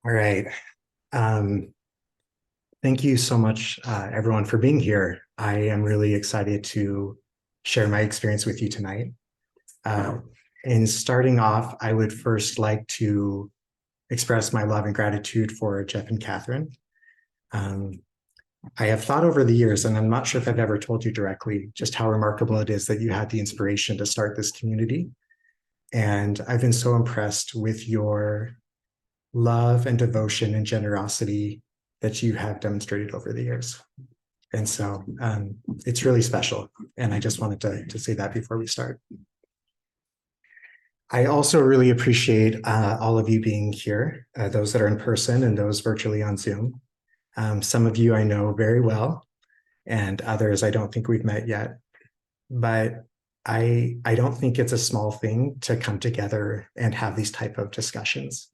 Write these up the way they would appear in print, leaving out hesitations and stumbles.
All right. Um, Thank you so much, everyone, for being here. I am really excited to share my experience with you tonight. Uh, in starting off, I would first like to express my love and gratitude for Jeff and Catherine. Um, I have thought over the years, and I'm not sure if I've ever told you directly, just how remarkable it is that you had the inspiration to start this community. And I've been so impressed with your love and devotion and generosity that you have demonstrated over the years. And so it's really special. And I just wanted to say that before we start. I also really appreciate all of you being here, those that are in person and those virtually on Zoom. Some of you I know very well, and others I don't think we've met yet. But I don't think it's a small thing to come together and have these type of discussions.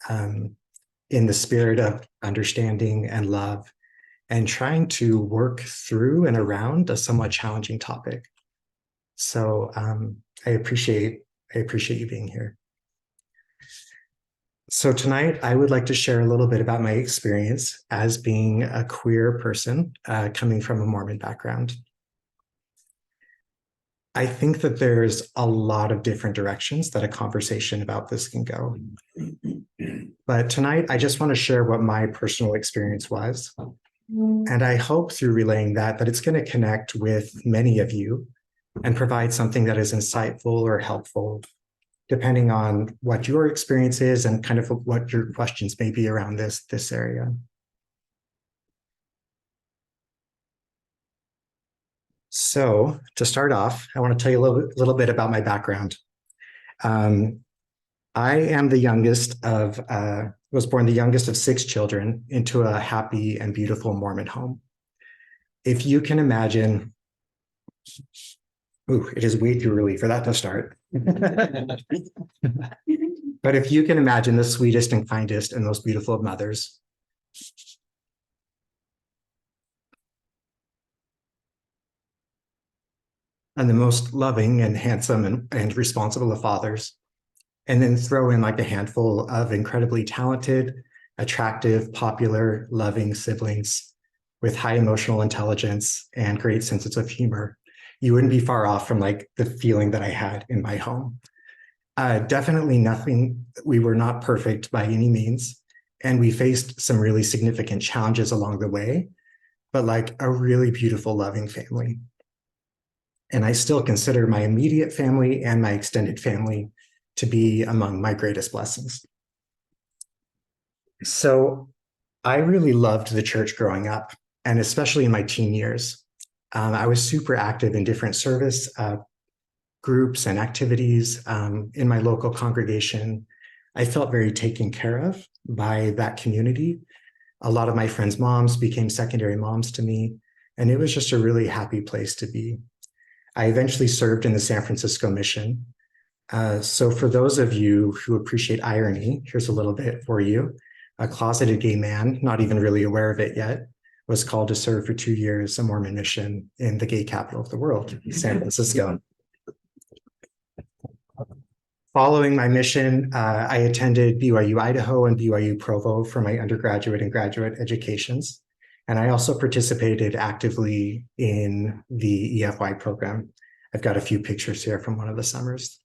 In the spirit of understanding and love and trying to work through and around a somewhat challenging topic. So I appreciate you being here. So tonight, I would like to share a little bit about my experience as being a queer person coming from a Mormon background. I think that there's a lot of different directions that a conversation about this can go. But tonight, I just want to share what my personal experience was. And I hope through relaying that it's going to connect with many of you and provide something that is insightful or helpful, depending on what your experience is and kind of what your questions may be around this area. So to start off, I want to tell you a little bit about my background. I am the youngest of, was born the youngest of 6 children into a happy and beautiful Mormon home. If you can imagine, it is way too early for that to start. But if you can imagine the sweetest and kindest and most beautiful of mothers, and the most loving and handsome and responsible of fathers, and then throw in like a handful of incredibly talented, attractive, popular, loving siblings with high emotional intelligence and great senses of humor, you wouldn't be far off from like the feeling that I had in my home. Definitely nothing, we were not perfect by any means. And we faced some really significant challenges along the way, but like a really beautiful, loving family. And I still consider my immediate family and my extended family to be among my greatest blessings. So I really loved the church growing up, and especially in my teen years. I was super active in different service groups and activities in my local congregation. I felt very taken care of by that community. A lot of my friends' moms became secondary moms to me, and it was just a really happy place to be. I eventually served in the San Francisco Mission. So for those of you who appreciate irony, here's a little bit for you. A closeted gay man, not even really aware of it yet, was called to serve for 2 years a Mormon mission in the gay capital of the world, San Francisco. Following my mission, I attended BYU Idaho and BYU Provo for my undergraduate and graduate educations. And I also participated actively in the EFY program. I've got a few pictures here from one of the summers.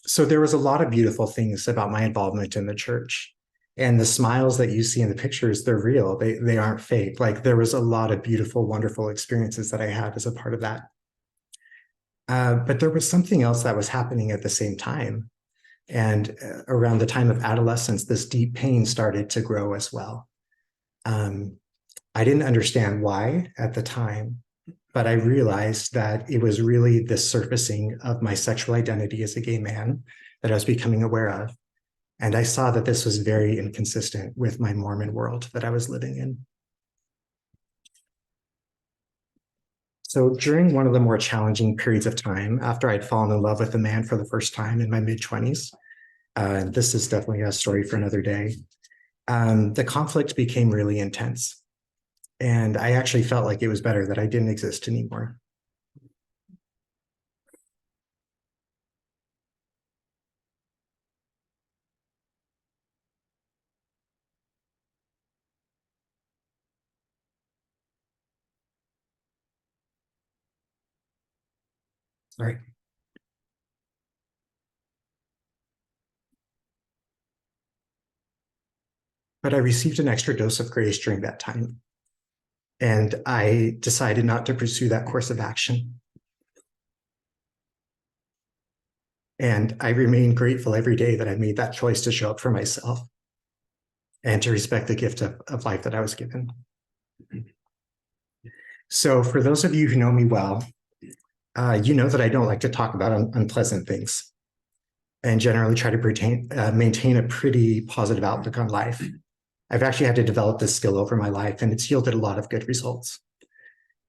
So there was a lot of beautiful things about my involvement in the church. And the smiles that you see in the pictures, they're real. They aren't fake. Like there was a lot of beautiful, wonderful experiences that I had as a part of that. But there was something else that was happening at the same time. And around the time of adolescence, this deep pain started to grow as well. I didn't understand why at the time, but I realized that it was really the surfacing of my sexual identity as a gay man that I was becoming aware of. And I saw that this was very inconsistent with my Mormon world that I was living in. So during one of the more challenging periods of time, after I'd fallen in love with a man for the first time in my mid-20s, this is definitely a story for another day, the conflict became really intense. And I actually felt like it was better that I didn't exist anymore. All right. But I received an extra dose of grace during that time. And I decided not to pursue that course of action. And I remain grateful every day that I made that choice to show up for myself and to respect the gift of life that I was given. So for those of you who know me well, you know that I don't like to talk about unpleasant things and generally try to maintain a pretty positive outlook on life. I've actually had to develop this skill over my life, and it's yielded a lot of good results.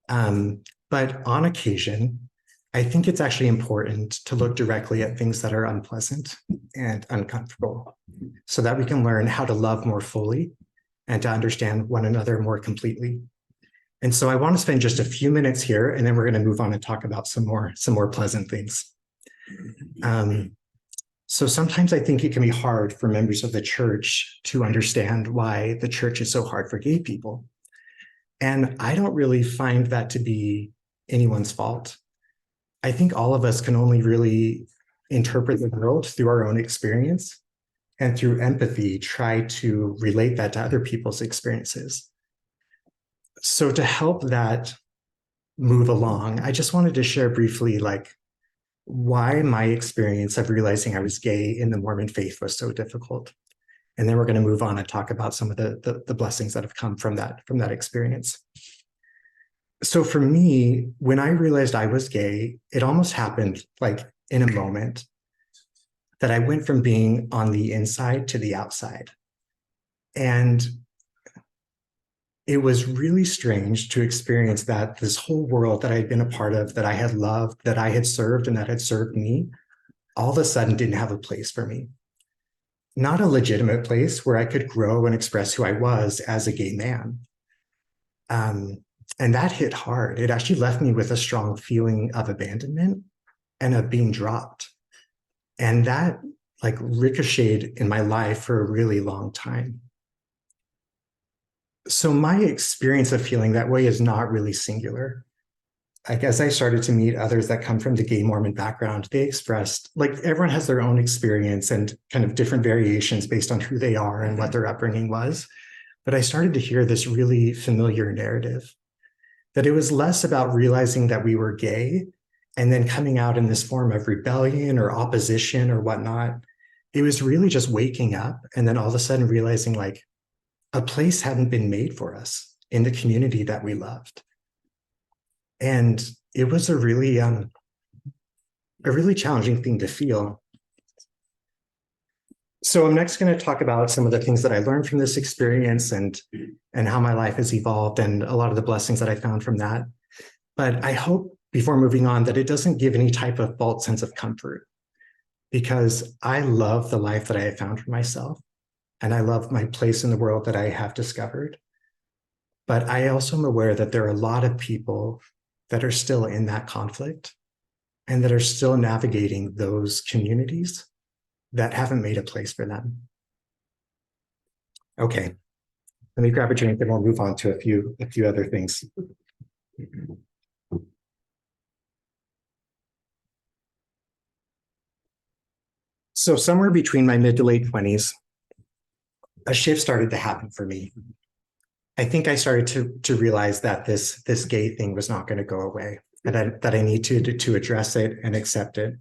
But on occasion, I think it's actually important to look directly at things that are unpleasant and uncomfortable so that we can learn how to love more fully and to understand one another more completely. And so I want to spend just a few minutes here, and then we're going to move on and talk about some more pleasant things. So sometimes I think it can be hard for members of the church to understand why the church is so hard for gay people. And I don't really find that to be anyone's fault. I think all of us can only really interpret the world through our own experience and through empathy, try to relate that to other people's experiences. So to help that move along, I just wanted to share briefly, why my experience of realizing I was gay in the Mormon faith was so difficult. And then we're going to move on and talk about some of the blessings that have come from that experience. So for me, when I realized I was gay, it almost happened like in a moment that I went from being on the inside to the outside. And it was really strange to experience that this whole world that I had been a part of, that I had loved, that I had served, and that had served me, all of a sudden didn't have a place for me. Not a legitimate place where I could grow and express who I was as a gay man. And that hit hard. It actually left me with a strong feeling of abandonment and of being dropped. And that ricocheted in my life for a really long time. So my experience of feeling that way is not really singular. As I started to meet others that come from the gay Mormon background, they expressed, everyone has their own experience and kind of different variations based on who they are and what their upbringing was. But I started to hear this really familiar narrative, that it was less about realizing that we were gay and then coming out in this form of rebellion or opposition or whatnot. It was really just waking up and then all of a sudden realizing a place hadn't been made for us in the community that we loved. And it was a really challenging thing to feel. So I'm next going to talk about some of the things that I learned from this experience and how my life has evolved and a lot of the blessings that I found from that. But I hope before moving on that it doesn't give any type of false sense of comfort, because I love the life that I have found for myself and I love my place in the world that I have discovered. But I also am aware that there are a lot of people that are still in that conflict and that are still navigating those communities that haven't made a place for them. Okay, let me grab a drink and we'll move on to a few other things. So somewhere between my mid to late 20s, a shift started to happen for me. I think I started to realize that this gay thing was not going to go away, and that I need to address it and accept it.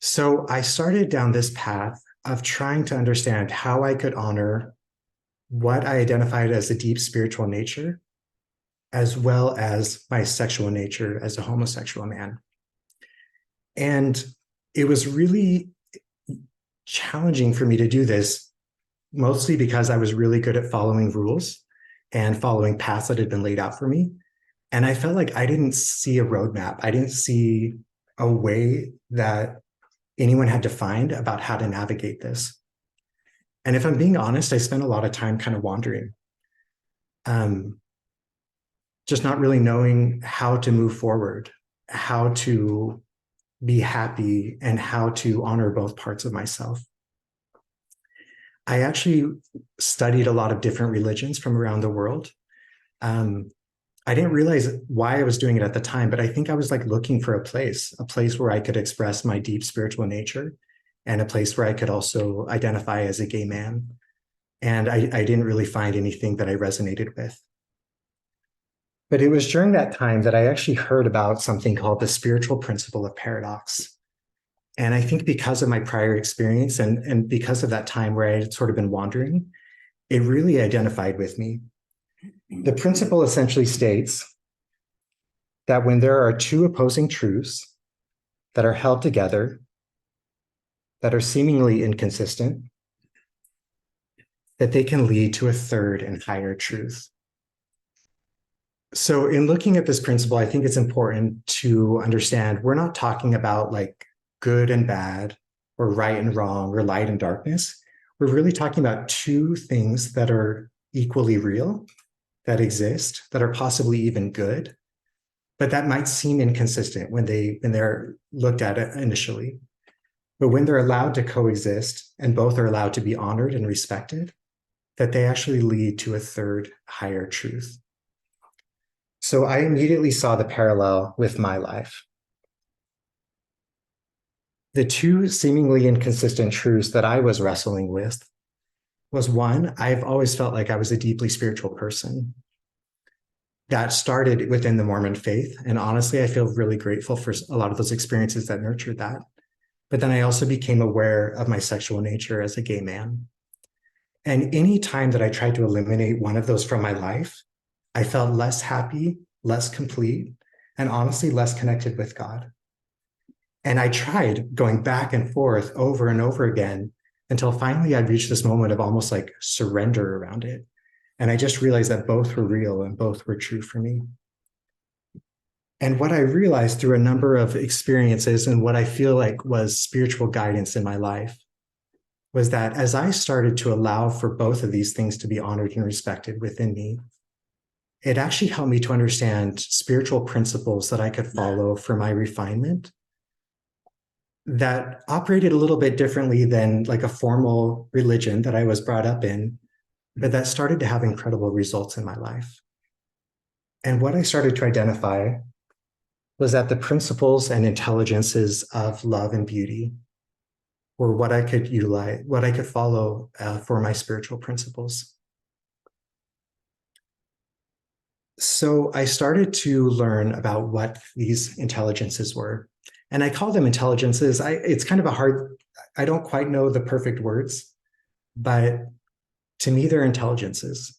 So I started down this path of trying to understand how I could honor what I identified as a deep spiritual nature, as well as my sexual nature as a homosexual man. And it was really challenging for me to do this, mostly because I was really good at following rules and following paths that had been laid out for me. And I felt like I didn't see a roadmap. I didn't see a way that anyone had defined about how to navigate this. And if I'm being honest, I spent a lot of time kind of wandering, just not really knowing how to move forward, how to be happy, and how to honor both parts of myself. I actually studied a lot of different religions from around the world. I I didn't realize why I was doing it at the time, but I think I was like looking for a place where I could express my deep spiritual nature and a place where I could also identify as a gay man. And I didn't really find anything that I resonated with. But it was during that time that I actually heard about something called the spiritual principle of paradox. And I think because of my prior experience and because of that time where I had sort of been wandering, it really identified with me. The principle essentially states that when there are two opposing truths that are held together, that are seemingly inconsistent, that they can lead to a third and higher truth. So in looking at this principle, I think it's important to understand we're not talking about like good and bad or right and wrong or light and darkness. We're really talking about two things that are equally real, that exist, that are possibly even good, but that might seem inconsistent when they're looked at initially. But when they're allowed to coexist and both are allowed to be honored and respected, that they actually lead to a third higher truth. So I immediately saw the parallel with my life. The two seemingly inconsistent truths that I was wrestling with was one, I've always felt like I was a deeply spiritual person. That started within the Mormon faith. And honestly, I feel really grateful for a lot of those experiences that nurtured that. But then I also became aware of my sexual nature as a gay man. And any time that I tried to eliminate one of those from my life, I felt less happy, less complete, and honestly, less connected with God. And I tried going back and forth over and over again until finally I reached this moment of almost like surrender around it. And I just realized that both were real and both were true for me. And what I realized through a number of experiences and what I feel like was spiritual guidance in my life was that as I started to allow for both of these things to be honored and respected within me, it actually helped me to understand spiritual principles that I could follow for my refinement that operated a little bit differently than like a formal religion that I was brought up in, but that started to have incredible results in my life. And what I started to identify was that the principles and intelligences of love and beauty were what I could utilize, what I could follow for my spiritual principles. So I started to learn about what these intelligences were. And I call them intelligences. It's kind of a hard, I don't quite know the perfect words, but to me, they're intelligences.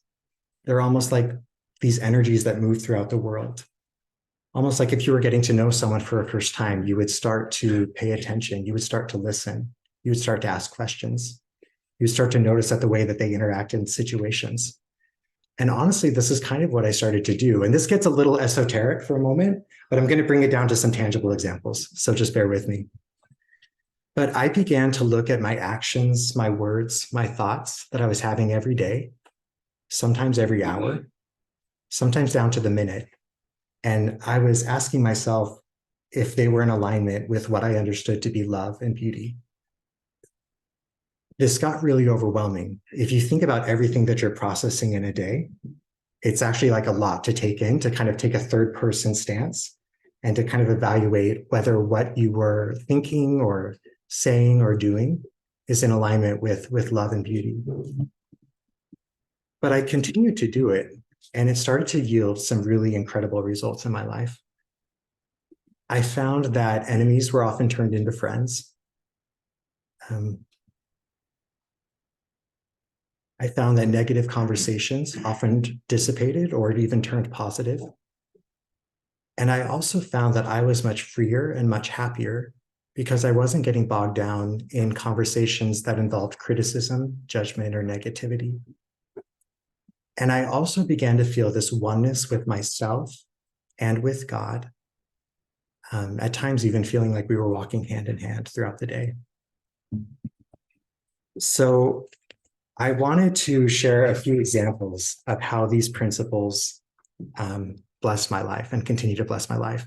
They're almost like these energies that move throughout the world. Almost like if you were getting to know someone for a first time, you would start to pay attention, you would start to listen, you would start to ask questions, you would start to notice that the way that they interact in situations. And honestly, this is kind of what I started to do. And this gets a little esoteric for a moment, but I'm going to bring it down to some tangible examples. So just bear with me. But I began to look at my actions, my words, my thoughts that I was having every day, sometimes every hour, sometimes down to the minute. And I was asking myself if they were in alignment with what I understood to be love and beauty. This got really overwhelming. If you think about everything that you're processing in a day, it's actually like a lot to take in, to kind of take a third person stance and to kind of evaluate whether what you were thinking or saying or doing is in alignment with love and beauty. But I continued to do it, and it started to yield some really incredible results in my life. I found that enemies were often turned into friends. I found that negative conversations often dissipated or even turned positive. And I also found that I was much freer and much happier because I wasn't getting bogged down in conversations that involved criticism, judgment, or negativity. And I also began to feel this oneness with myself and with God, at times even feeling like we were walking hand in hand throughout the day. So I wanted to share a few examples of how these principles bless my life and continue to bless my life.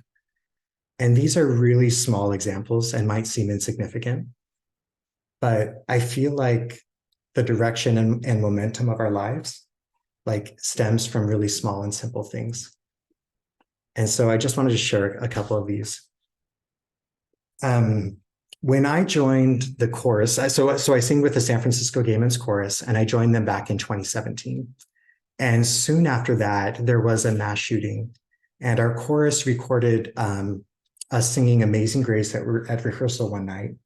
And these are really small examples and might seem insignificant, but I feel like the direction and momentum of our lives like stems from really small and simple things. And so I just wanted to share a couple of these. When I joined the chorus, so I sing with the San Francisco Gay Men's Chorus, and I joined them back in 2017. And soon after that, there was a mass shooting, and our chorus recorded us singing Amazing Grace at rehearsal one night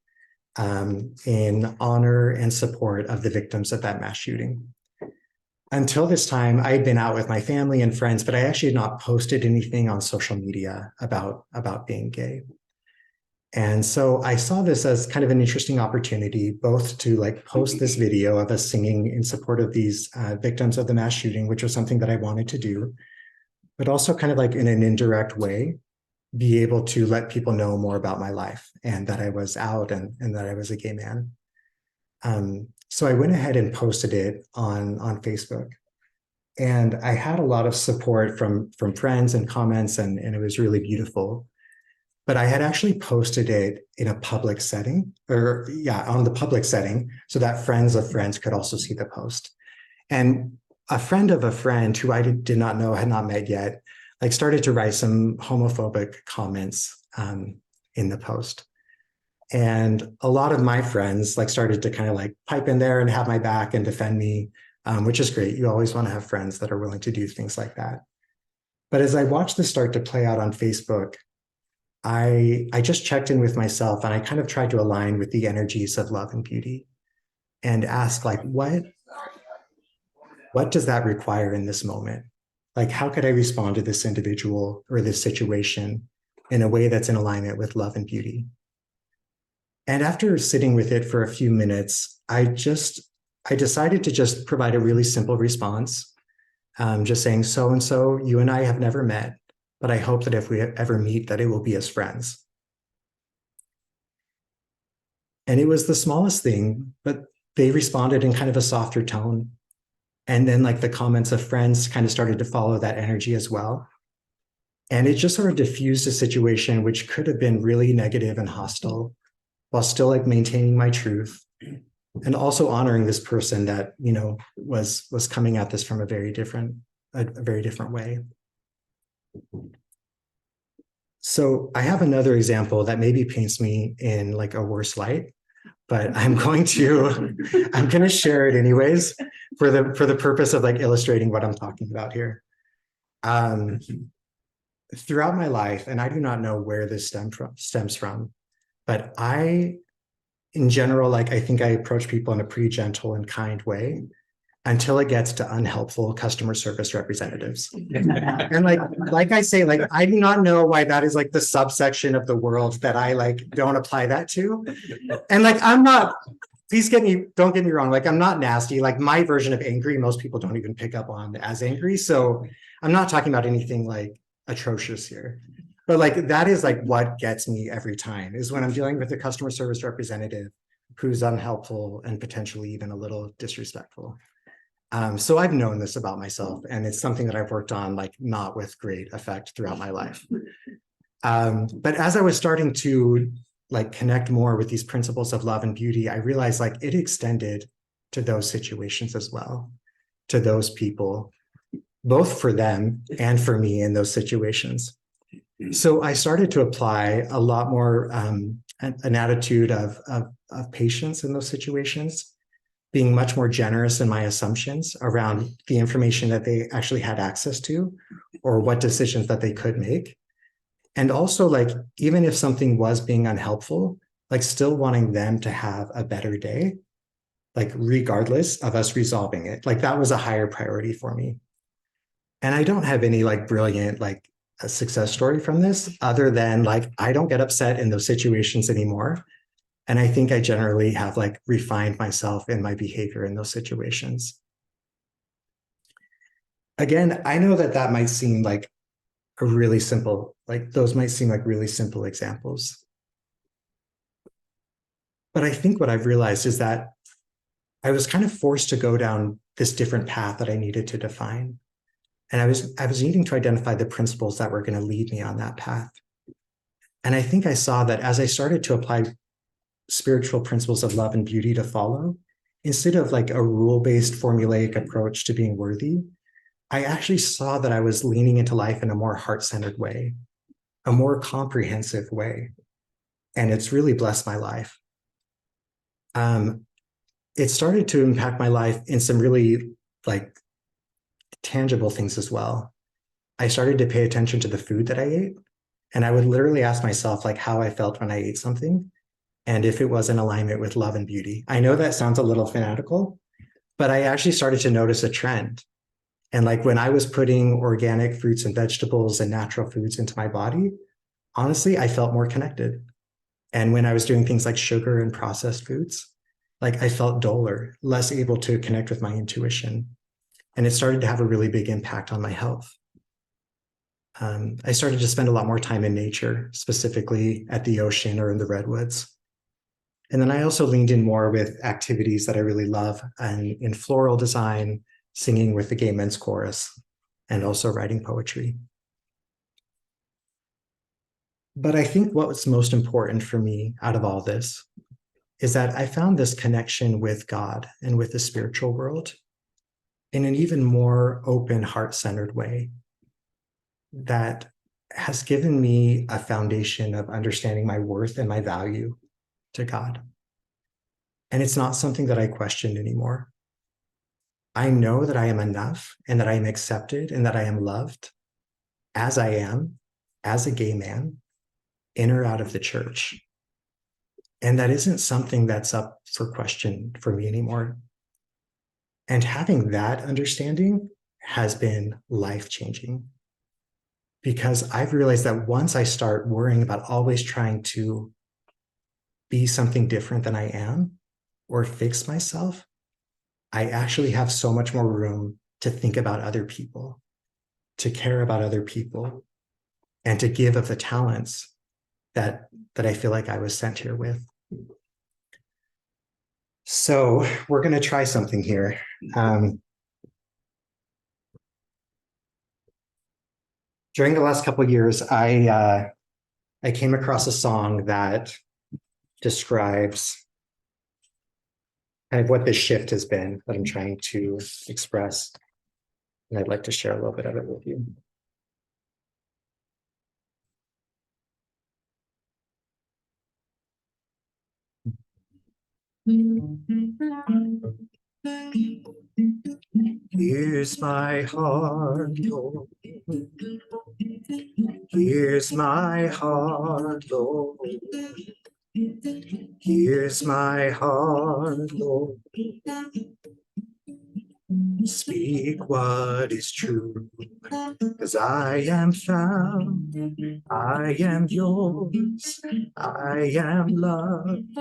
in honor and support of the victims of that mass shooting. Until this time, I had been out with my family and friends, but I actually had not posted anything on social media about being gay. And so I saw this as kind of an interesting opportunity, both to like post this video of us singing in support of these victims of the mass shooting, which was something that I wanted to do, but also kind of like in an indirect way, be able to let people know more about my life and that I was out and that I was a gay man. So I went ahead and posted it on Facebook. And I had a lot of support from friends and comments, and it was really beautiful. But I had actually posted it in a public setting, on the public setting, so that friends of friends could also see the post. And a friend of a friend who I did not know, had not met yet, like started to write some homophobic comments in the post. And a lot of my friends like started to kind of like pipe in there and have my back and defend me, which is great. You always want to have friends that are willing to do things like that. But as I watched this start to play out on Facebook, I just checked in with myself, and I kind of tried to align with the energies of love and beauty and ask, like, what does that require in this moment? Like, how could I respond to this individual or this situation in a way that's in alignment with love and beauty? And after sitting with it for a few minutes, I decided to just provide a really simple response, just saying, so-and-so, you and I have never met, but I hope that if we ever meet, that it will be as friends. And it was the smallest thing, but they responded in kind of a softer tone. And then like the comments of friends kind of started to follow that energy as well. And it just sort of diffused a situation which could have been really negative and hostile, while still like maintaining my truth and also honoring this person that, you know, was coming at this from a very different way. So I have another example that maybe paints me in like a worse light, but I'm going to share it anyways for the purpose of like illustrating what I'm talking about here. Throughout my life, and I do not know where this stems from, but in general, like I think I approach people in a pretty gentle and kind way until it gets to unhelpful customer service representatives. And like I say, like I do not know why that is like the subsection of the world that I like don't apply that to. And like I'm not, don't get me wrong, like I'm not nasty. Like my version of angry, most people don't even pick up on as angry. So I'm not talking about anything like atrocious here. But like that is like what gets me every time, is when I'm dealing with a customer service representative who's unhelpful and potentially even a little disrespectful. So I've known this about myself, and it's something that I've worked on, like not with great effect throughout my life. But as I was starting to like connect more with these principles of love and beauty, I realized like it extended to those situations as well, to those people, both for them and for me in those situations. So I started to apply a lot more an attitude of patience in those situations, being much more generous in my assumptions around the information that they actually had access to or what decisions that they could make. And also like, even if something was being unhelpful, like still wanting them to have a better day, like regardless of us resolving it. Like that was a higher priority for me. And I don't have any like brilliant, like a success story from this other than like, I don't get upset in those situations anymore. And I think I generally have like refined myself in my behavior in those situations. Again, I know that might seem like a really simple, like those might seem like really simple examples. But I think what I've realized is that I was kind of forced to go down this different path that I needed to define. And I was needing to identify the principles that were going to lead me on that path. And I think I saw that as I started to apply spiritual principles of love and beauty to follow, instead of like a rule-based formulaic approach to being worthy, I actually saw that I was leaning into life in a more heart-centered way, a more comprehensive way. And it's really blessed my life. It started to impact my life in some really like tangible things as well. I started to pay attention to the food that I ate. And I would literally ask myself like how I felt when I ate something and if it was in alignment with love and beauty. I know that sounds a little fanatical, but I actually started to notice a trend. And like when I was putting organic fruits and vegetables and natural foods into my body, honestly, I felt more connected. And when I was doing things like sugar and processed foods, like I felt duller, less able to connect with my intuition. And it started to have a really big impact on my health. I started to spend a lot more time in nature, specifically at the ocean or in the redwoods. And then I also leaned in more with activities that I really love and in floral design, singing with the Gay Men's Chorus, and also writing poetry. But I think what's most important for me out of all this is that I found this connection with God and with the spiritual world in an even more open, heart-centered way that has given me a foundation of understanding my worth and my value to God. And it's not something that I question anymore. I know that I am enough and that I am accepted and that I am loved as I am, as a gay man, in or out of the church. And that isn't something that's up for question for me anymore. And having that understanding has been life-changing because I've realized that once I start worrying about always trying to be something different than I am or fix myself, I actually have so much more room to think about other people, to care about other people, and to give of the talents that I feel like I was sent here with. So we're going to try something here. During the last couple of years, I came across a song that describes kind of what this shift has been that I'm trying to express. And I'd like to share a little bit of it with you. Here's my heart, Lord. Here's my heart, Lord. Here's my heart, Lord. Speak what is true, 'cause I am found, I am yours, I am loved,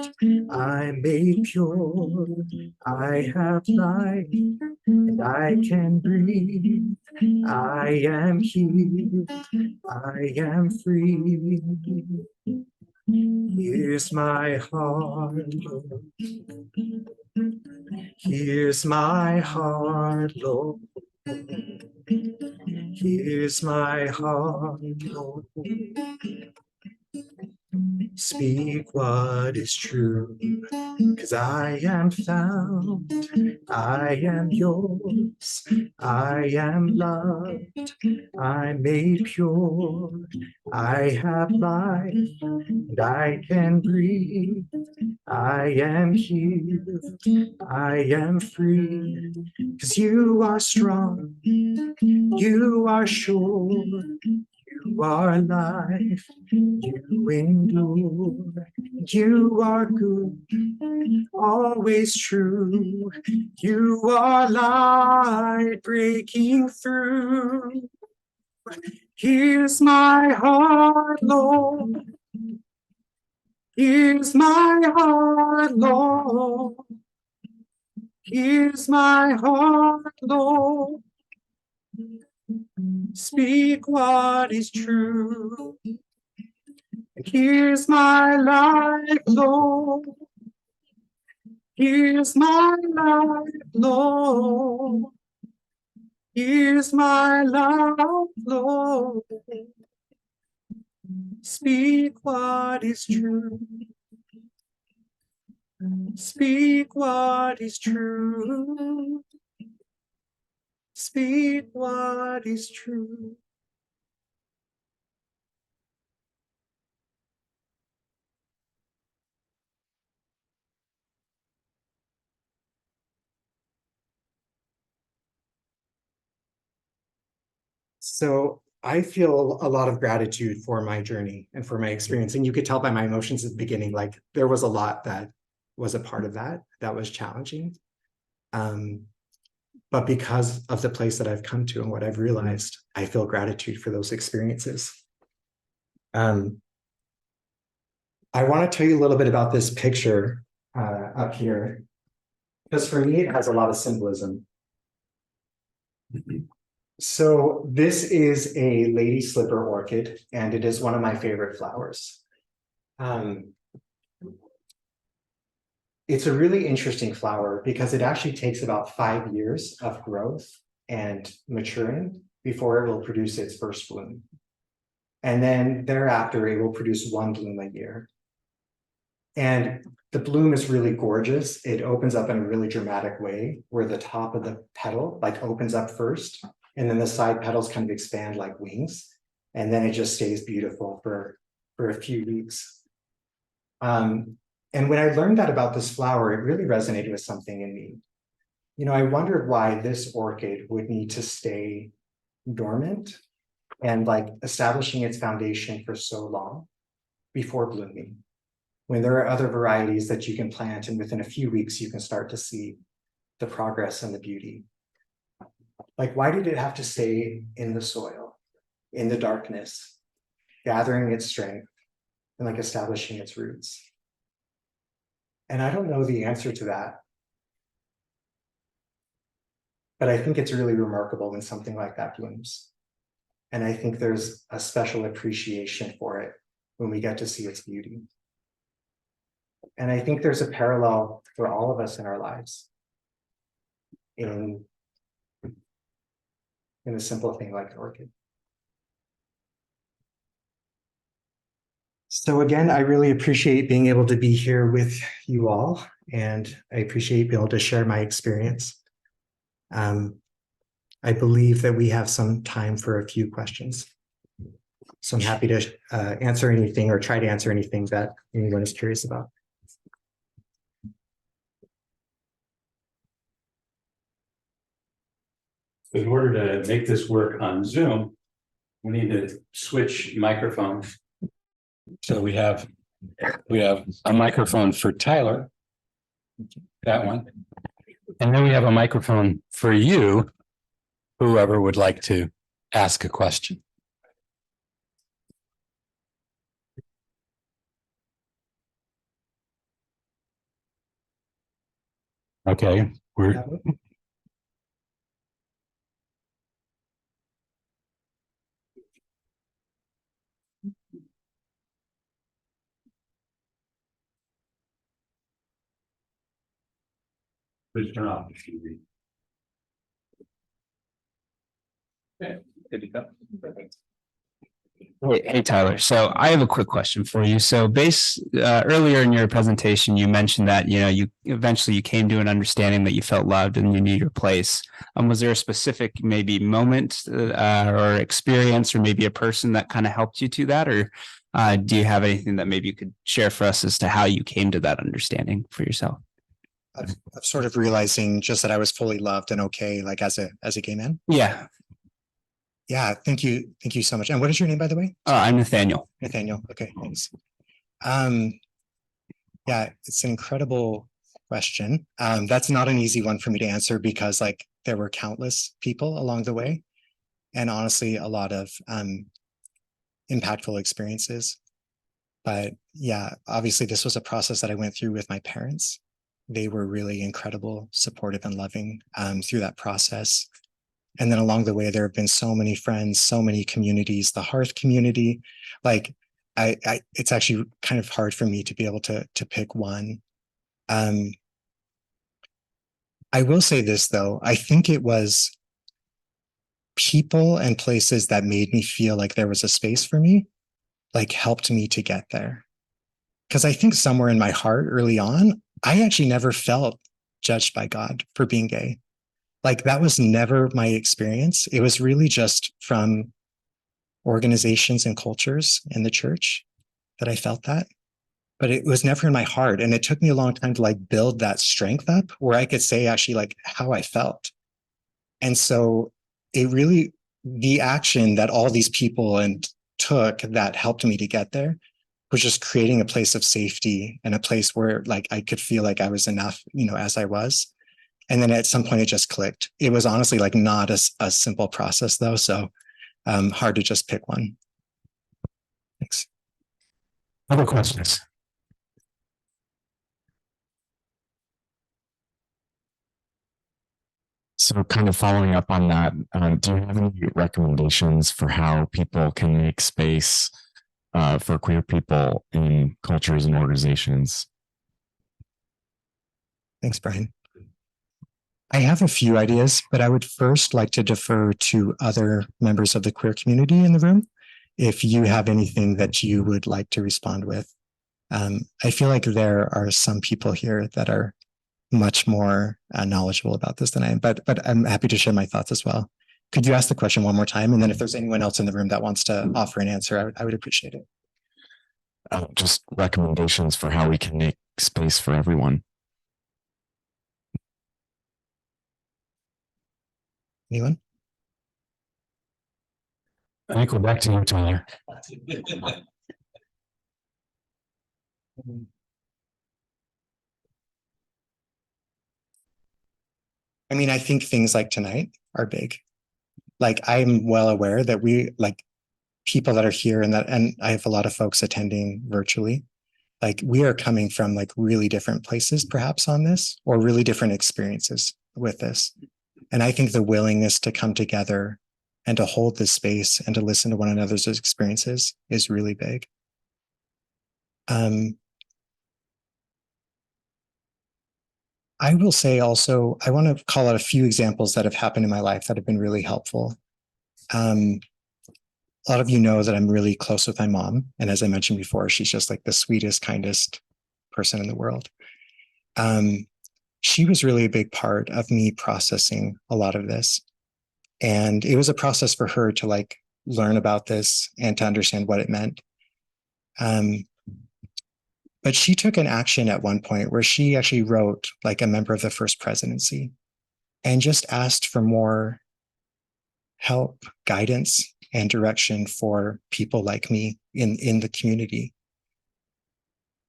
I'm made pure, I have life, and I can breathe, I am healed, I am free. Here's my heart, Lord. Here's my heart, Lord. Here's my heart, Lord. Speak what is true, 'cause I am found, I am yours, I am loved, I'm made pure, I have life, and I can breathe, I am healed, I am free, 'cause you are strong, you are sure, you are life, you endure, you are good, always true, you are light breaking through. Here's my heart, Lord. Here's my heart, Lord. Here's my heart, Lord. Speak what is true. Here's my life, Lord. Here's my life, Lord. Here's my life, Lord. Speak what is true. Speak what is true. speak what is true. So I feel a lot of gratitude for my journey and for my experience. And you could tell by my emotions at the beginning, like there was a lot that was a part of that was challenging. But because of the place that I've come to and what I've realized, I feel gratitude for those experiences. I want to tell you a little bit about this picture up here, because for me, it has a lot of symbolism. So this is a lady slipper orchid, and it is one of my favorite flowers. It's a really interesting flower because it actually takes about 5 years of growth and maturing before it will produce its first bloom. And then thereafter, it will produce one bloom a year. And the bloom is really gorgeous. It opens up in a really dramatic way where the top of the petal like opens up first, and then the side petals kind of expand like wings. And then it just stays beautiful for a few weeks. And when I learned that about this flower, it really resonated with something in me. You know, I wondered why this orchid would need to stay dormant and like establishing its foundation for so long before blooming, when there are other varieties that you can plant and within a few weeks you can start to see the progress and the beauty. Like, why did it have to stay in the soil, in the darkness, gathering its strength and like establishing its roots? And I don't know the answer to that, but I think it's really remarkable when something like that blooms. And I think there's a special appreciation for it when we get to see its beauty. And I think there's a parallel for all of us in our lives in a simple thing like an orchid. So again, I really appreciate being able to be here with you all, and I appreciate being able to share my experience. I believe that we have some time for a few questions. So I'm happy to answer anything or try to answer anything that anyone is curious about. In order to make this work on Zoom, we need to switch microphones. So we have a microphone for Tyler, that one. And then we have a microphone for you, whoever would like to ask a question. Okay, please turn off the TV. Okay, good to go. Perfect. Hey, Tyler. So I have a quick question for you. So earlier in your presentation, you mentioned that, you eventually came to an understanding that you felt loved and you knew your place. Was there a specific maybe moment or experience or maybe a person that kind of helped you to that? Or do you have anything that maybe you could share for us as to how you came to that understanding for yourself? Of sort of realizing just that I was fully loved and okay, like as a gay man. Yeah. Yeah, thank you so much. And what is your name, by the way? I'm Nathaniel. Nathaniel. Okay, thanks. Yeah, it's an incredible question. That's not an easy one for me to answer because like there were countless people along the way, and honestly, a lot of impactful experiences. But yeah, obviously, this was a process that I went through with my parents. They were really incredible, supportive, and loving through that process. And then along the way, there have been so many friends, so many communities, the Hearth community. Like, it's actually kind of hard for me to be able to pick one. I will say this though, I think it was people and places that made me feel like there was a space for me, like helped me to get there. Because I think somewhere in my heart early on, I actually never felt judged by God for being gay. like that was never my experience. It was really just from organizations and cultures in the church that I felt that. But it was never in my heart. And it took me a long time to like build that strength up where I could say actually like how I felt. And so it really, the action that all these people and took that helped me to get there was just creating a place of safety and a place where like I could feel like I was enough, as I was. And then at some point it just clicked. It was honestly like not a simple process though. So hard to just pick one. Thanks. Other questions? So kind of following up on that, do you have any recommendations for how people can make space for queer people in cultures and organizations? Thanks, Brian. I have a few ideas, but I would first like to defer to other members of the queer community in the room. If you have anything that you would like to respond with. I feel like there are some people here that are much more knowledgeable about this than I am, but I'm happy to share my thoughts as well. Could you ask the question one more time? And then if there's anyone else in the room that wants to offer an answer, I would appreciate it. Just recommendations for how we can make space for everyone. Anyone? I think we're back to you, Tyler. I mean, I think things like tonight are big. Like I'm well aware that we like people that are here and I have a lot of folks attending virtually. Like we are coming from like really different places perhaps on this or really different experiences with this. And I think the willingness to come together and to hold this space and to listen to one another's experiences is really big. I will say also, I want to call out a few examples that have happened in my life that have been really helpful. A lot of you know that I'm really close with my mom. And as I mentioned before, she's just like the sweetest, kindest person in the world. She was really a big part of me processing a lot of this. And it was a process for her to like learn about this and to understand what it meant. But she took an action at one point where she actually wrote like a member of the first presidency and just asked for more help, guidance, and direction for people like me in the community.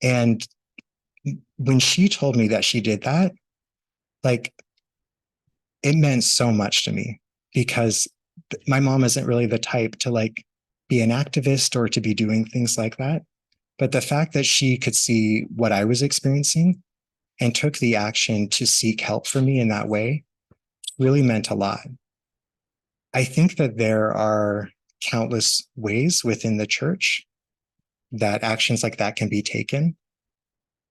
And when she told me that she did that, like it meant so much to me because my mom isn't really the type to like be an activist or to be doing things like that. But the fact that she could see what I was experiencing and took the action to seek help for me in that way really meant a lot. I think that there are countless ways within the church that actions like that can be taken.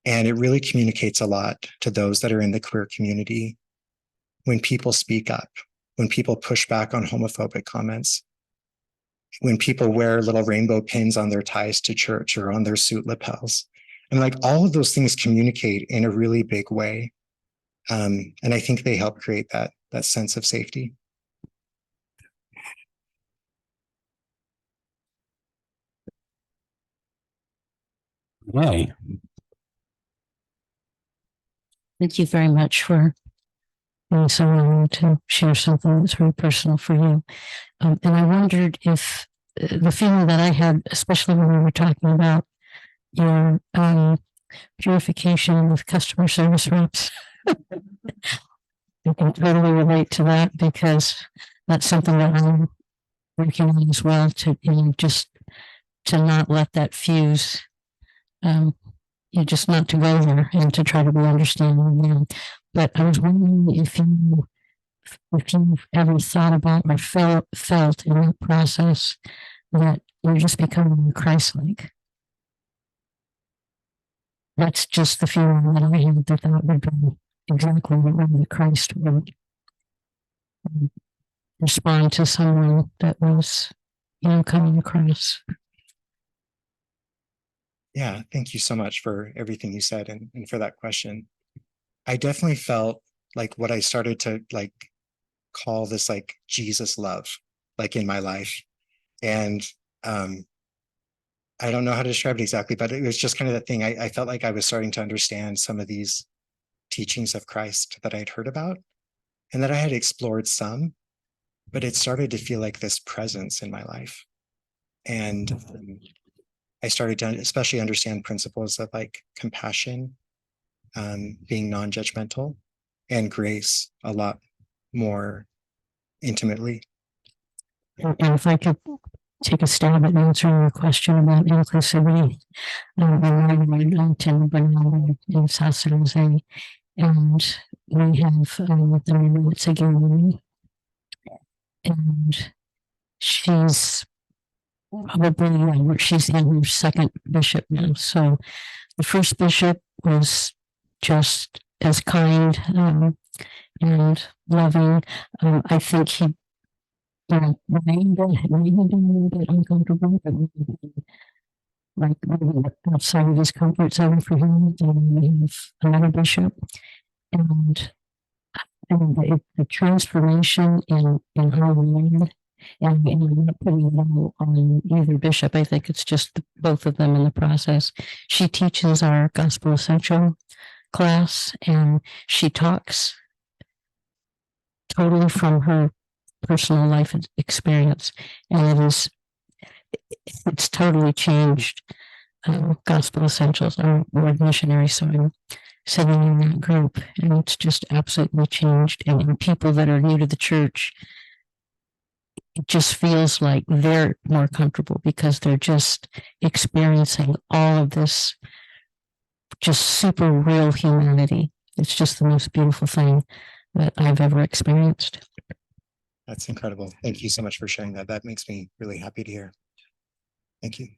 And it really communicates a lot to those that are in the queer community when people speak up, when people push back on homophobic comments, when people wear little rainbow pins on their ties to church or on their suit lapels. And like all of those things communicate in a really big way. And I think they help create that sense of safety. Right. Thank you very much for being so willing to share something that's very personal for you. And I wondered if the feeling that I had, especially when we were talking about your purification with customer service reps, I can totally relate to that because that's something that I'm working on as well to, just to not let that fuse. Just not to go there and to try to be understanding. But I was wondering if you've ever thought about or felt in that process that you're just becoming Christ-like. That's just the feeling that I had that would be exactly the way that Christ would respond to someone that was, coming across. Yeah, thank you so much for everything you said and for that question. I definitely felt like what I started to like call this like Jesus love, like in my life. And I don't know how to describe it exactly, but it was just kind of the thing. I felt like I was starting to understand some of these teachings of Christ that I'd heard about and that I had explored some, but it started to feel like this presence in my life. And I started to especially understand principles of like compassion, being non-judgmental, and grace a lot more intimately. And if I could take a stab at answering your question about inclusivity, I attend Bonanza in South San Jose, and we have the Maritza Gilroy, and she's probably she's in her second bishop now. So the first bishop was just as kind and loving. I think he maybe a little bit uncomfortable, but like outside of his comfort zone for him. And we have another bishop, and the transformation in her mind, and I'm not putting it all on either bishop. I think it's just both of them in the process. She teaches our Gospel Essential class, and she talks totally from her personal life experience, and it's totally changed Gospel Essentials. I'm Word Missionary, so I'm sitting in that group, and it's just absolutely changed. And people that are new to the church, it just feels like they're more comfortable because they're just experiencing all of this just super real humanity. It's just the most beautiful thing that I've ever experienced. That's incredible. Thank you so much for sharing that. That makes me really happy to hear. Thank you.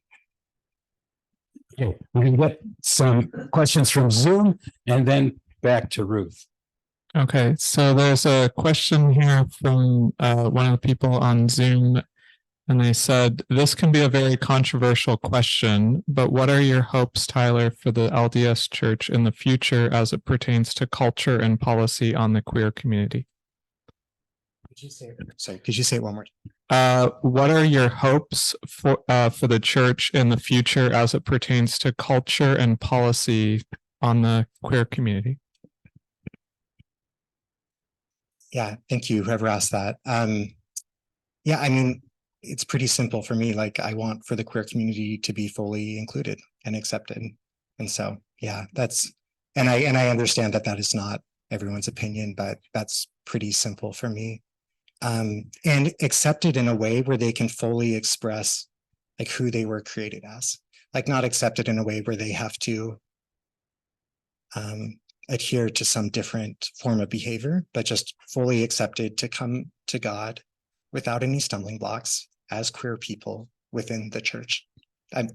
Okay, we can get some questions from Zoom and then back to Ruth. Okay, so there's a question here from one of the people on Zoom, and they said, this can be a very controversial question, but what are your hopes, Tyler, for the LDS Church in the future as it pertains to culture and policy on the queer community? Could you say it one more time? What are your hopes for the church in the future as it pertains to culture and policy on the queer community? Yeah, thank you, whoever asked that. Yeah, I mean, it's pretty simple for me. Like, I want for the queer community to be fully included and accepted. And so, yeah, and I understand that that is not everyone's opinion, but that's pretty simple for me. And accepted in a way where they can fully express like who they were created as, like not accepted in a way where they have to adhere to some different form of behavior, but just fully accepted to come to God without any stumbling blocks as queer people within the church.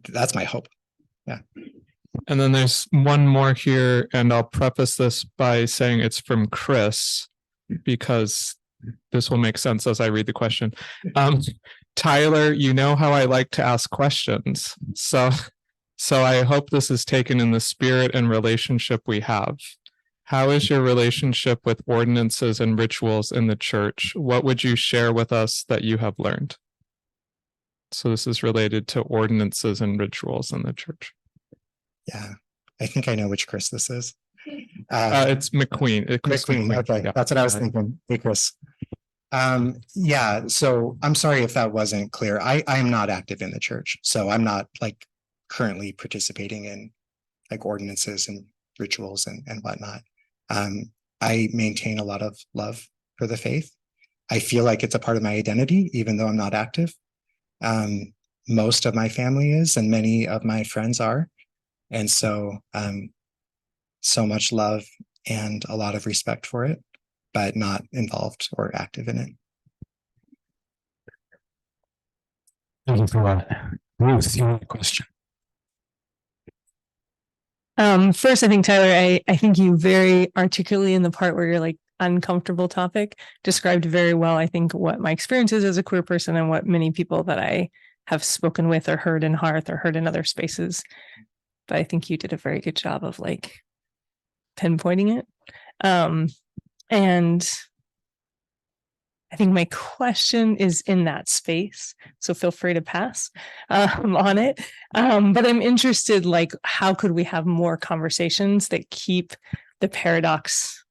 That's my hope. Yeah. And then there's one more here, and I'll preface this by saying it's from Chris, because this will make sense as I read the question. Tyler, you know how I like to ask questions. So I hope this is taken in the spirit and relationship we have. How is your relationship with ordinances and rituals in the church? What would you share with us that you have learned? So this is related to ordinances and rituals in the church. Yeah, I think I know which Chris this is. It's McQueen. McQueen. Okay, Yeah. that's what I was thinking. Hey, Chris. Yeah, so I'm sorry if that wasn't clear. I am not active in the church, so I'm not like currently participating in like ordinances and rituals and whatnot. I maintain a lot of love for the faith. I feel like it's a part of my identity, even though I'm not active. Most of my family is, and many of my friends are. And so, so much love and a lot of respect for it, but not involved or active in it. Thank you for that. Ruth, you have a question. First, I think, Tyler, I think you very articulately in the part where you're like uncomfortable topic described very well, I think, what my experience is as a queer person and what many people that I have spoken with or heard in Hearth or heard in other spaces. But I think you did a very good job of like pinpointing it. And I think my question is in that space, so feel free to pass on it. But I'm interested, like, how could we have more conversations that keep the paradox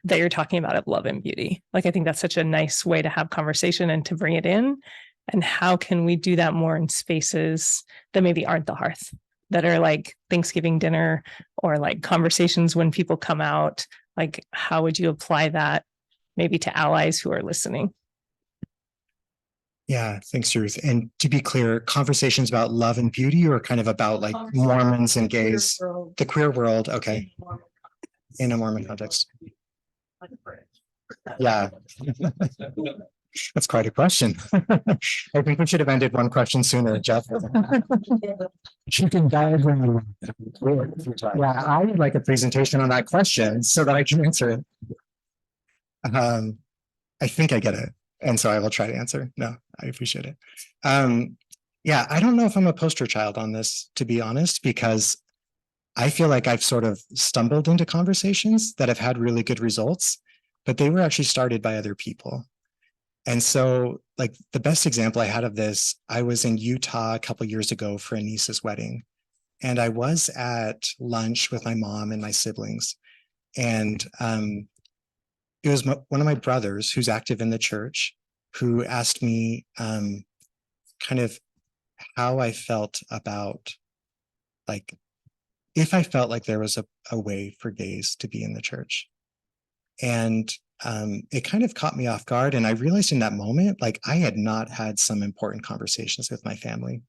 that you're talking about of love and beauty? Like, I think that's such a nice way to have conversation and to bring it in. And how can we do that more in spaces that maybe aren't the hearth, that are like Thanksgiving dinner or like conversations when people come out? Like, how would you apply that maybe to allies who are listening? Yeah, thanks, Ruth. And to be clear, conversations about love and beauty, or kind of about like Mormons and gays, the queer world. Okay. In a Mormon context. Yeah. That's quite a question. I think we should have ended one question sooner, Jeff. You can diagram. Yeah, I would like a presentation on that question so that I can answer it. I think I get it. And so I will try to answer. No, I appreciate it. Yeah, I don't know if I'm a poster child on this, to be honest, because I feel like I've sort of stumbled into conversations that have had really good results, but they were actually started by other people. And so, like, the best example I had of this, I was in Utah a couple of years ago for a niece's wedding. And I was at lunch with my mom and my siblings. And it was one of my brothers who's active in the church who asked me kind of how I felt about, like, if I felt like there was a way for gays to be in the church. And it kind of caught me off guard. And I realized in that moment, like, I had not had some important conversations with my family.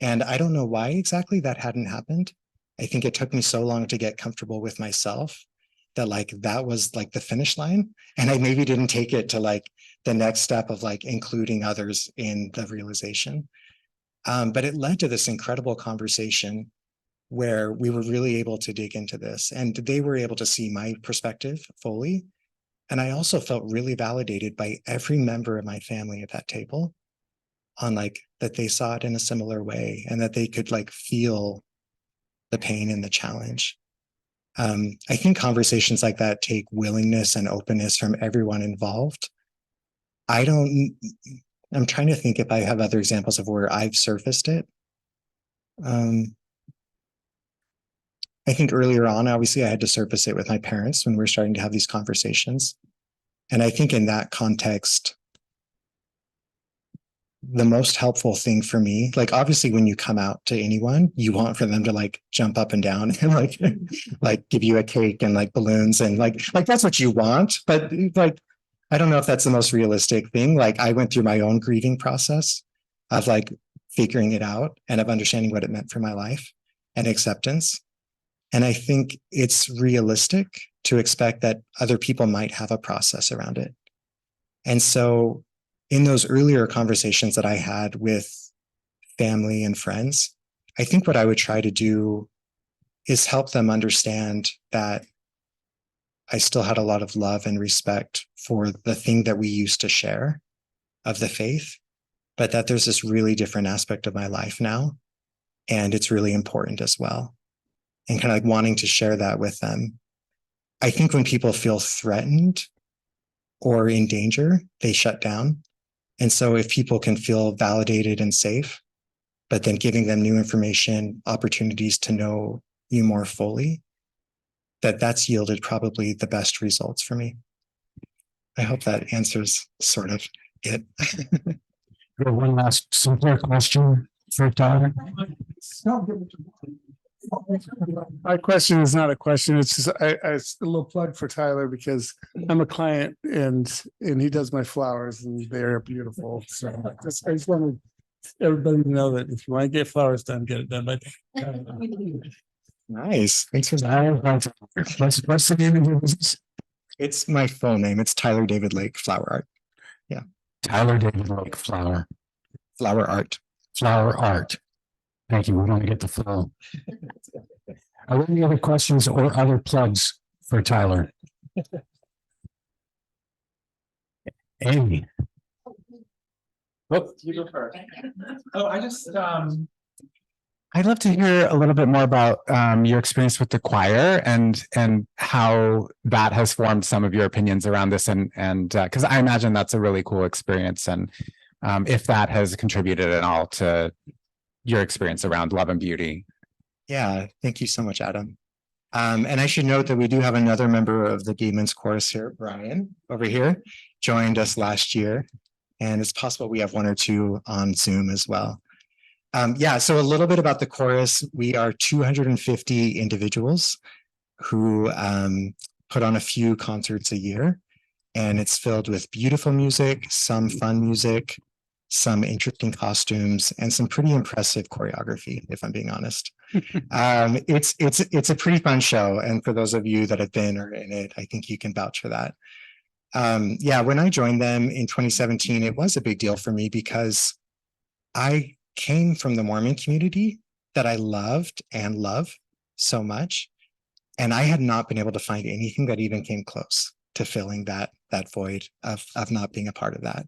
And I don't know why exactly that hadn't happened. I think it took me so long to get comfortable with myself that, like, that was like the finish line. And I maybe didn't take it to like the next step of like including others in the realization. But it led to this incredible conversation where we were really able to dig into this, and they were able to see my perspective fully. And I also felt really validated by every member of my family at that table on, like, that they saw it in a similar way and that they could like feel the pain and the challenge. I think conversations like that take willingness and openness from everyone involved. I'm trying to think if I have other examples of where I've surfaced it. I think earlier on, obviously, I had to surface it with my parents when we were starting to have these conversations. And I think in that context, the most helpful thing for me, like, obviously, when you come out to anyone, you want for them to like jump up and down and like give you a cake and like balloons and like that's what you want. But like, I don't know if that's the most realistic thing. Like, I went through my own grieving process of like figuring it out and of understanding what it meant for my life and acceptance. And I think it's realistic to expect that other people might have a process around it. And so in those earlier conversations that I had with family and friends, I think what I would try to do is help them understand that I still had a lot of love and respect for the thing that we used to share of the faith, but that there's this really different aspect of my life now. And it's really important as well. And kind of like wanting to share that with them. I think when people feel threatened or in danger, they shut down. And so if people can feel validated and safe, but then giving them new information, opportunities to know you more fully, that's yielded probably the best results for me. I hope that answers sort of it. One last simpler question for Tyler. My question is not a question. It's just it's a little plug for Tyler because I'm a client and he does my flowers and they're beautiful. So I just wanted everybody to know that if you want to get flowers done, get it done. But Nice. Thanks for that. What's the name of your business? It's my full name. It's Tyler David Lake Flower Art. Yeah. Tyler David Lake Flower. Flower Art. Flower Art. Thank you. We don't get the flow. Are there any other questions or other plugs for Tyler? Amy. Well, you go first. Oh, I just I'd love to hear a little bit more about your experience with the choir and how that has formed some of your opinions around this and because I imagine that's a really cool experience and if that has contributed at all to your experience around love and beauty. Yeah, thank you so much, Adam. And I should note that we do have another member of the Gay Men's Chorus here, Brian, over here, joined us last year. And it's possible we have one or two on Zoom as well. Yeah, so a little bit about the chorus. We are 250 individuals who put on a few concerts a year. And it's filled with beautiful music, some fun music, some interesting costumes, and some pretty impressive choreography, if I'm being honest. It's a pretty fun show. And for those of you that have been or in it, I think you can vouch for that. Yeah, when I joined them in 2017, it was a big deal for me because I came from the Mormon community that I loved and love so much. And I had not been able to find anything that even came close to filling that void of not being a part of that.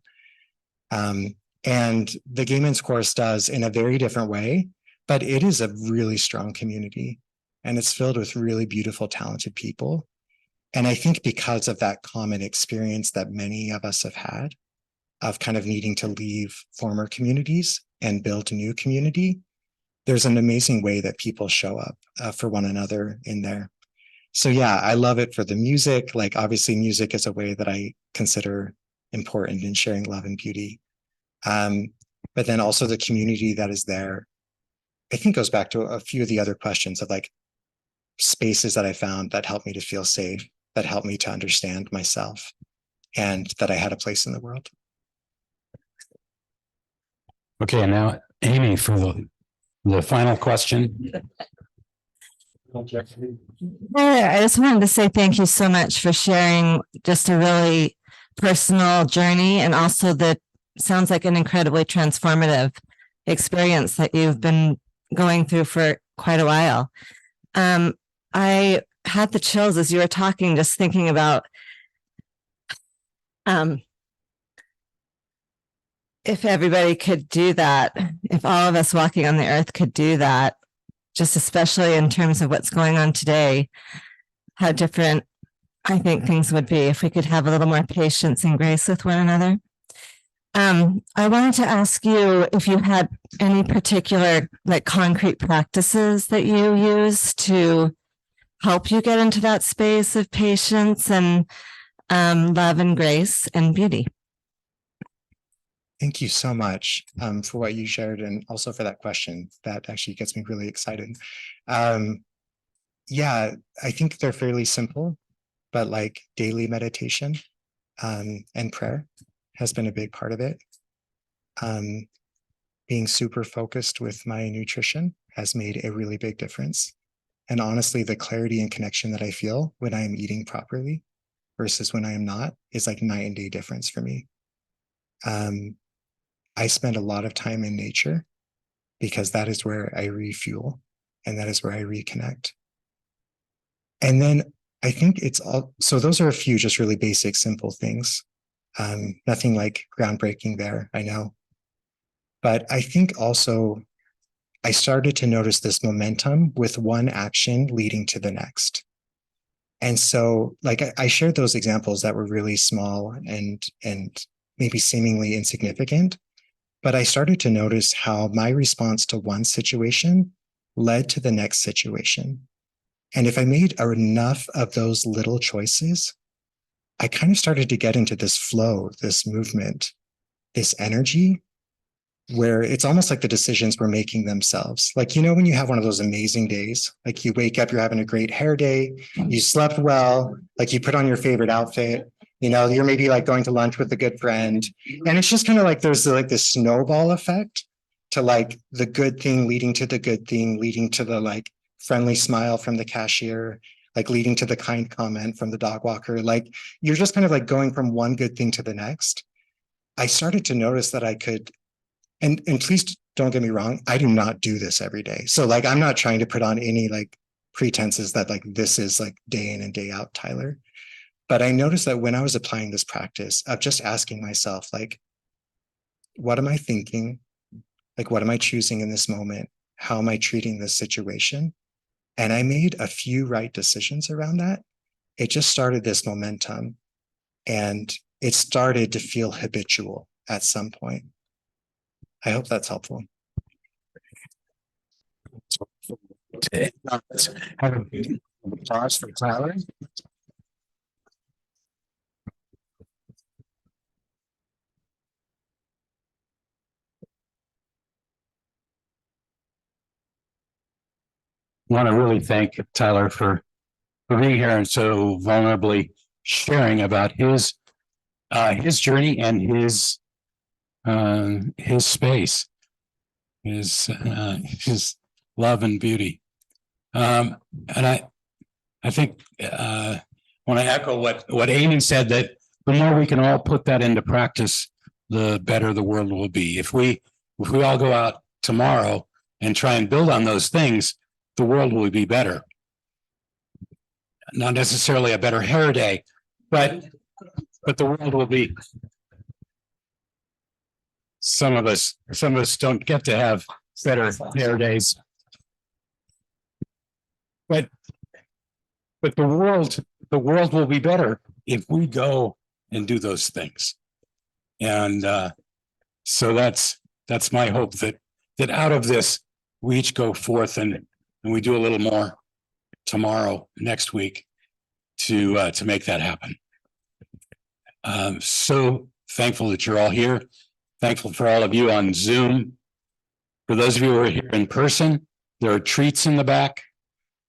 And the Gay Men's Chorus does in a very different way, but it is a really strong community and it's filled with really beautiful, talented people. And I think because of that common experience that many of us have had of kind of needing to leave former communities and build a new community, there's an amazing way that people show up for one another in there. So yeah, I love it for the music. Like obviously music is a way that I consider important in sharing love and beauty. But then also the community that is there, I think goes back to a few of the other questions of like spaces that I found that helped me to feel safe, that helped me to understand myself and that I had a place in the world. Okay, and now Amy for the final question. I just wanted to say thank you so much for sharing just a really personal journey and also that sounds like an incredibly transformative experience that you've been going through for quite a while. I had the chills as you were talking, just thinking about if everybody could do that, if all of us walking on the earth could do that, just especially in terms of what's going on today, how different I think things would be if we could have a little more patience and grace with one another. I wanted to ask you if you had any particular like concrete practices that you use to help you get into that space of patience and love and grace and beauty. Thank you so much for what you shared and also for that question. That actually gets me really excited. Yeah, I think they're fairly simple, but like daily meditation and prayer has been a big part of it. Being super focused with my nutrition has made a really big difference. And honestly, the clarity and connection that I feel when I am eating properly versus when I am not is like night and day difference for me. I spend a lot of time in nature because that is where I refuel and that is where I reconnect. And then I think it's all, so those are a few just really basic, simple things. Nothing like groundbreaking there, I know. But I think also I started to notice this momentum with one action leading to the next. And so like I shared those examples that were really small and maybe seemingly insignificant, but I started to notice how my response to one situation led to the next situation. And if I made enough of those little choices, I kind of started to get into this flow, this movement, this energy, where it's almost like the decisions were making themselves. Like, you know, when you have one of those amazing days, like you wake up, you're having a great hair day, you slept well, like you put on your favorite outfit, you know, you're maybe like going to lunch with a good friend. And it's just kind of like there's like this snowball effect to like the good thing leading to the good thing, leading to the like friendly smile from the cashier, like leading to the kind comment from the dog walker. Like you're just kind of like going from one good thing to the next. I started to notice that I could, and please don't get me wrong, I do not do this every day. So like, I'm not trying to put on any like pretenses that like, this is like day in and day out, Tyler. But I noticed that when I was applying this practice of just asking myself, like, what am I thinking? Like, what am I choosing in this moment? how am I treating this situation? And I made a few right decisions around that. It just started this momentum, and it started to feel habitual at some point. I hope that's helpful. Let's have a applause for Tyler. Want to really thank Tyler for being here and so vulnerably sharing about his journey and his space, his love and beauty. And I think when I echo what Amy said, that the more we can all put that into practice, the better the world will be. If we all go out tomorrow and try and build on those things, the world will be better. Not necessarily a better hair day, but the world will be. Some of us don't get to have better hair days. But the world will be better if we go and do those things. And so that's my hope, that out of this we each go forth and we do a little more tomorrow, next week, to make that happen. So thankful that you're all here. Thankful for all of you on Zoom. For those of you who are here in person, there are treats in the back.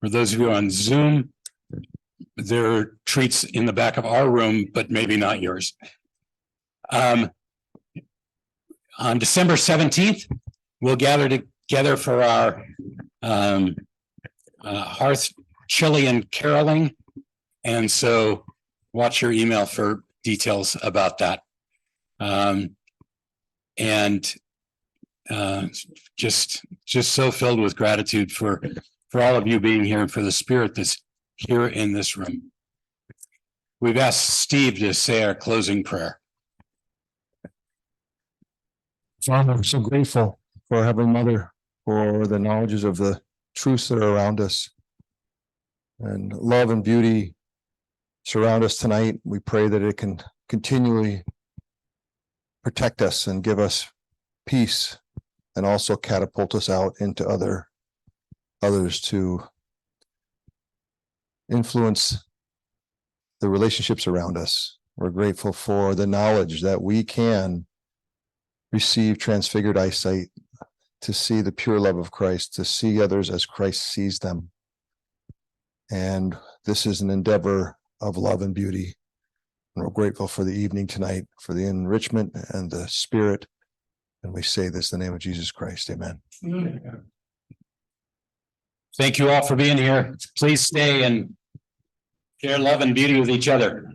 For those of you on Zoom, there are treats in the back of our room, but maybe not yours. On December 17th, we'll gather together for our hearth chili and caroling. And so watch your email for details about that. Just so filled with gratitude for all of you being here and for the spirit that's here in this room. We've asked Steve to say our closing prayer. Father, I'm so grateful for our Heavenly Mother, for the knowledges of the truths that are around us, and love and beauty surround us tonight. We pray that it can continually protect us and give us peace, and also catapult us out into others to influence the relationships around us. We're grateful for the knowledge that we can receive transfigured eyesight, to see the pure love of Christ, to see others as Christ sees them. And this is an endeavor of love and beauty. And we're grateful for the evening tonight, for the enrichment and the spirit. And we say this in the name of Jesus Christ. Amen. Thank you all for being here. Please stay and share love and beauty with each other.